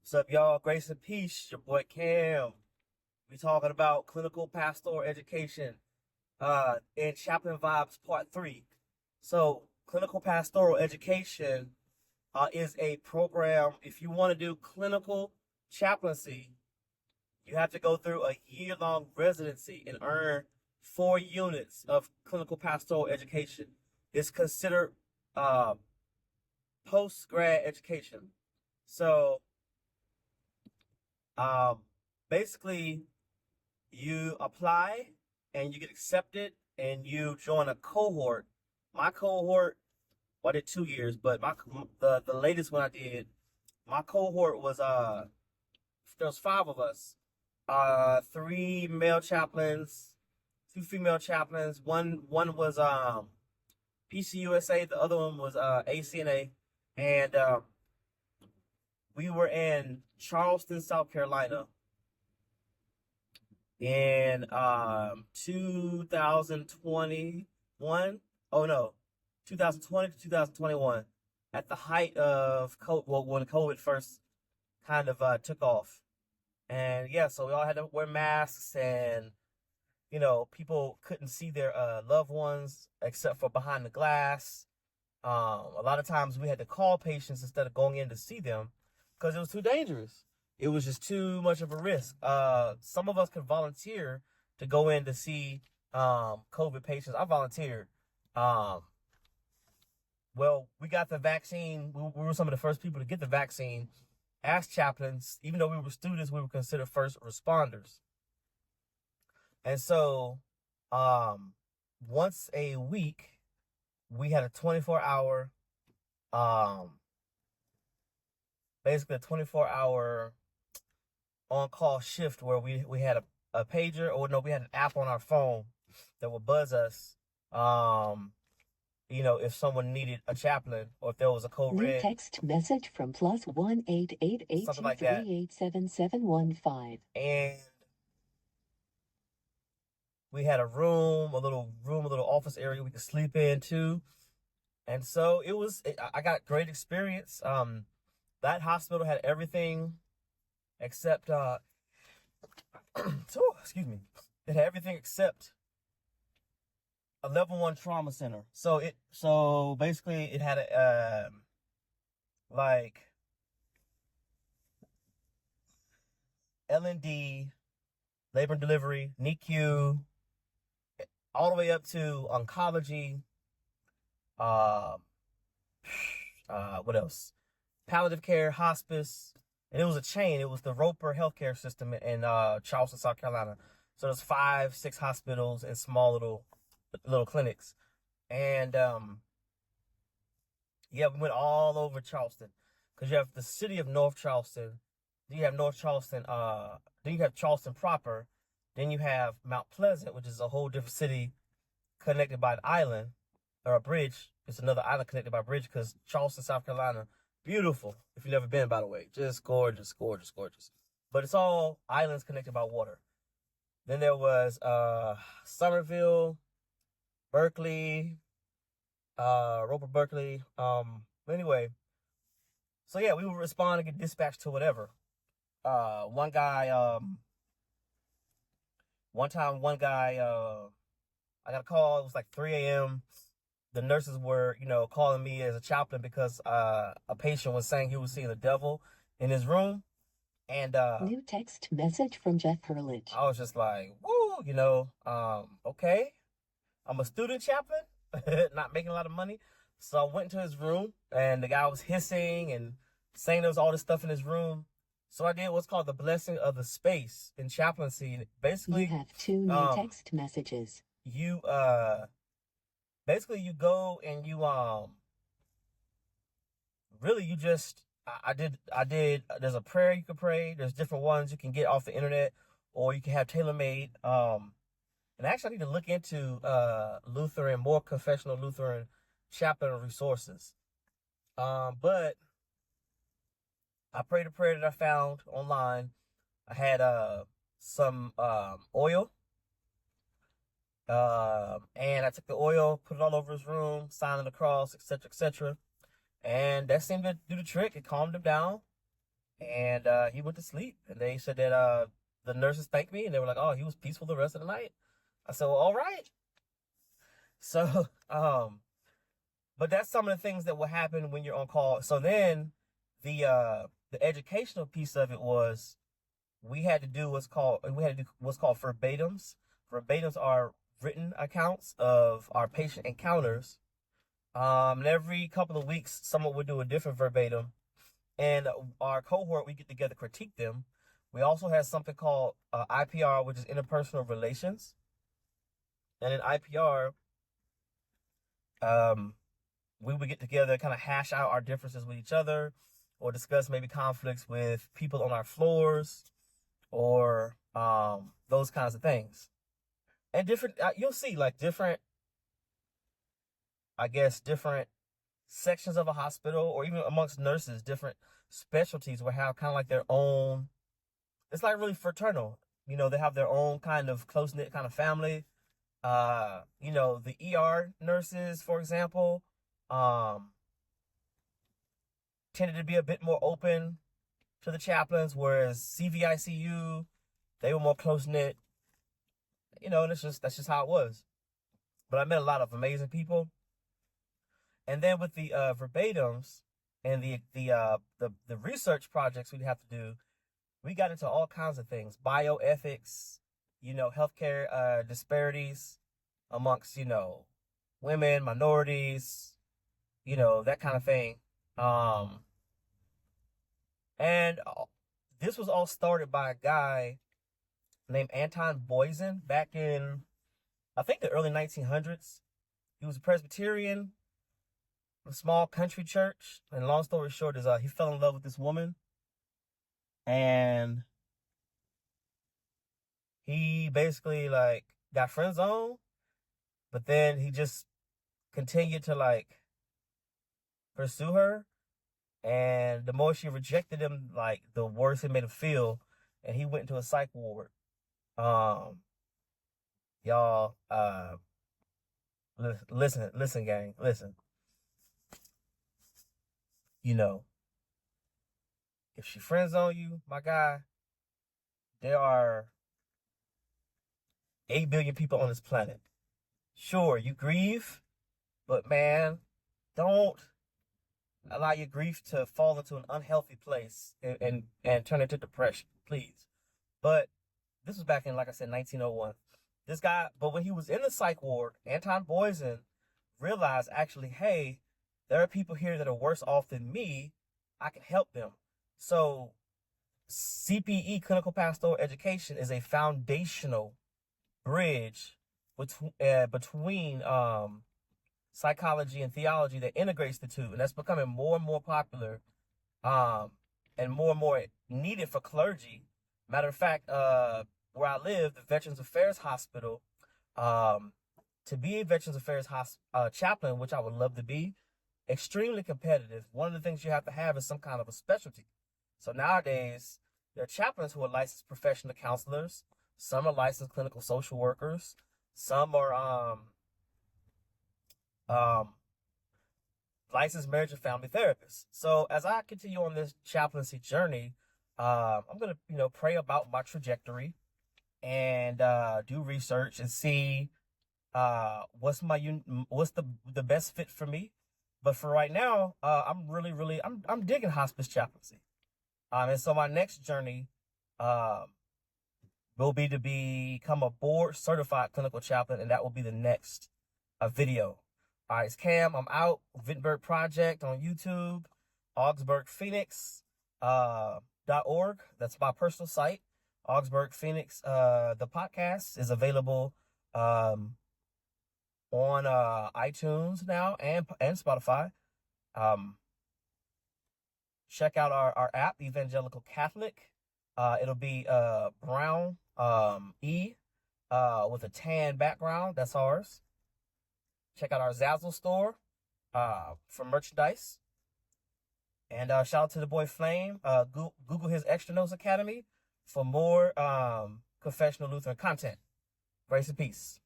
What's up, y'all? Grace and peace. Your boy Cam. We talking about clinical pastoral education in Chaplain Vibes Part 3. So, clinical pastoral education is a program. If you want to do clinical chaplaincy, you have to go through a year-long residency and earn 4 units of clinical pastoral education. It's considered post-grad education. So, um, basically, you apply and you get accepted and you join a cohort. My cohort, well, I did 2 years, but the latest one I did, my cohort was there was 5 of us, 3 male chaplains, 2 female chaplains. One was PCUSA, the other one was ACNA, and we were in Charleston, South Carolina in 2021. Oh no, 2020 to 2021, at the height of COVID, well, when COVID first kind of took off. And yeah, so we all had to wear masks, and people couldn't see their loved ones except for behind the glass. A lot of times we had to call patients instead of going in to see them because it was too dangerous. It was just too much of a risk. Some of us could volunteer to go in to see COVID patients. I volunteered. Well, we got the vaccine. We were some of the first people to get the vaccine as chaplains. Even though we were students, we were considered first responders. And so, once a week, we had a 24-hour, basically a 24-hour on-call shift where we had a pager, or no, we had an app on our phone that would buzz us, if someone needed a chaplain or if there was a code New red. text message from +1-888-823-87715. And we had a little office area we could sleep in too. And so I got great experience. That hospital had everything except, excuse me. It had everything except a level 1 trauma center. So basically it had a, like L&D, labor and delivery, NICU, all the way up to oncology, what else? Palliative care, hospice, and it was a chain. It was the Roper healthcare system in Charleston, South Carolina. So there's 5-6 hospitals and small little clinics. And yeah, we went all over Charleston because you have the city of North Charleston, then you have North Charleston, then you have Charleston proper, then you have Mount Pleasant, which is a whole different city connected by an island or a bridge. It's another island connected by a bridge because Charleston, South Carolina, beautiful. If you've never been, by the way, just gorgeous, gorgeous, gorgeous. But it's all islands connected by water. Then there was Somerville, Berkeley, Roper Berkeley. Anyway, so yeah, we would respond and get dispatched to whatever. One time, I got a call. It was like 3 a.m. The nurses were, calling me as a chaplain because a patient was saying he was seeing the devil in his room. And New text message from Jeff Hurlage. I was just like, woo, okay. I'm a student chaplain, not making a lot of money. So I went into his room and the guy was hissing and saying there was all this stuff in his room. So I did what's called the blessing of the space in chaplaincy. Basically, you have 2 new text messages. You basically you go and you really you just I did there's a prayer you can pray. There's different ones you can get off the internet, or you can have tailor-made. And actually I need to look into more confessional Lutheran chaplain resources. But I prayed a prayer that I found online. I had some oil. And I took the oil, put it all over his room, signing the cross, etc., etc. And that seemed to do the trick. It calmed him down. and he went to sleep. And they said that the nurses thanked me, and they were like, "Oh, he was peaceful the rest of the night." I said, "Well, all right." So, but that's some of the things that will happen when you're on call. So then, the educational piece of it was we had to do what's called verbatims. Verbatims are written accounts of our patient encounters. And every couple of weeks, someone would do a different verbatim, and our cohort, we get together, critique them. We also had something called IPR, which is interpersonal relations. And in IPR, we would get together, kind of hash out our differences with each other, or discuss maybe conflicts with people on our floors, or those kinds of things. And different, you'll see like different sections of a hospital, or even amongst nurses, different specialties will have kind of like their own. It's like really fraternal. They have their own kind of close-knit kind of family. The ER nurses, for example, tended to be a bit more open to the chaplains, whereas CVICU, they were more close-knit. And that's just how it was. But I met a lot of amazing people. And then with the verbatims and the research projects we'd have to do, we got into all kinds of things: bioethics, healthcare disparities amongst women, minorities, that kind of thing. And this was all started by a guy named Anton Boysen back in, I think, the early 1900s. He was a Presbyterian, a small country church. And long story short is he fell in love with this woman. And he basically got friend zoned, but then he just continued to pursue her. And the more she rejected him, the worse it made him feel. And he went into a psych ward. Y'all, listen, gang, listen. If she friends on you, my guy, there are 8 billion people on this planet. Sure, you grieve, but man, don't allow your grief to fall into an unhealthy place and turn into depression, please. But this was back in, like I said, 1901. This guy, but when he was in the psych ward, Anton Boysen realized, actually, hey, there are people here that are worse off than me. I can help them. So CPE, clinical pastoral education, is a foundational bridge between psychology and theology that integrates the two, and that's becoming more and more popular, and more needed for clergy. Matter of fact, where I live, the Veterans Affairs Hospital, to be a Veterans Affairs chaplain, which I would love to be, extremely competitive. One of the things you have to have is some kind of a specialty. So nowadays, there are chaplains who are licensed professional counselors. Some are licensed clinical social workers. Some are licensed marriage and family therapists. So as I continue on this chaplaincy journey, I'm gonna pray about my trajectory and do research and see what's the best fit for me. But for right now, I'm really I'm digging hospice chaplaincy. And so my next journey will be to become a board certified clinical chaplain, and that will be the next video. All right, it's Cam. I'm out. Wittenberg Project on YouTube. AugsburgPhoenix .org. That's my personal site. AugsburgPhoenix. The podcast is available on iTunes now and Spotify. Check out our app, Evangelical Catholic. It'll be brown with a tan background. That's ours. Check out our Zazzle store for merchandise. And shout out to the boy Flame. Google his Extra Notes Academy for more confessional Lutheran content. Grace and peace.